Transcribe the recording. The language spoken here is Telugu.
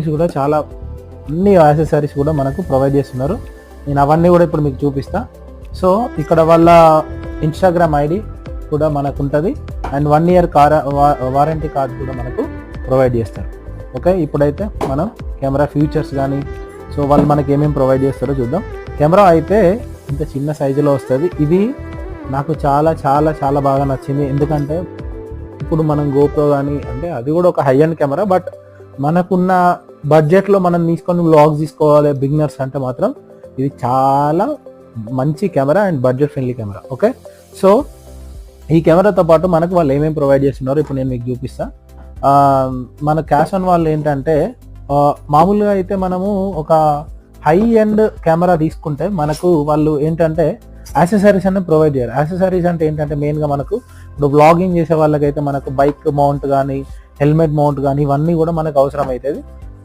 కూడా చాలా అన్ని యాక్సెసరీస్ కూడా మనకు ప్రొవైడ్ చేస్తున్నారు. నేను అవన్నీ కూడా ఇప్పుడు మీకు చూపిస్తా. సో ఇక్కడ వాళ్ళ ఇన్స్టాగ్రామ్ ఐడి కూడా మనకు ఉంటుంది అండ్ 1 year వారంటీ కార్డ్ కూడా మనకు ప్రొవైడ్ చేస్తారు. ఓకే, ఇప్పుడైతే మనం కెమెరా ఫీచర్స్ కానీ సో వాళ్ళు మనకి ఏమేమి ప్రొవైడ్ చేస్తారో చూద్దాం. కెమెరా అయితే ఇంత చిన్న సైజులో వస్తుంది. ఇది నాకు చాలా చాలా చాలా బాగా నచ్చింది. ఎందుకంటే ఇప్పుడు మనం గోప్రో కానీ అంటే అది కూడా ఒక హై ఎండ్ కెమెరా, బట్ మనకున్న బడ్జెట్లో మనం తీసుకొని వ్లాగ్స్ తీసుకోవాలి బిగినర్స్ అంటే మాత్రం ఇది చాలా మంచి camera and budget friendly camera. Okay, so ఈ కెమెరాతో పాటు మనకు వాళ్ళు ఏమేమి ప్రొవైడ్ చేస్తున్నారో ఇప్పుడు నేను మీకు చూపిస్తా. మన క్యాషాన్ వాళ్ళు ఏంటంటే మామూలుగా అయితే మనము ఒక హై ఎండ్ కెమెరా తీసుకుంటే మనకు వాళ్ళు ఏంటంటే యాక్సెసరీస్ అన్నీ ప్రొవైడ్ చేయాలి. యాక్సెసరీస్ అంటే ఏంటంటే మెయిన్గా మనకు ఇప్పుడు వ్లాగింగ్ చేసే వాళ్ళకైతే మనకు బైక్ మౌంట్ కానీ హెల్మెట్ మౌంట్ కానీ ఇవన్నీ కూడా మనకు అవసరం అవుతుంది.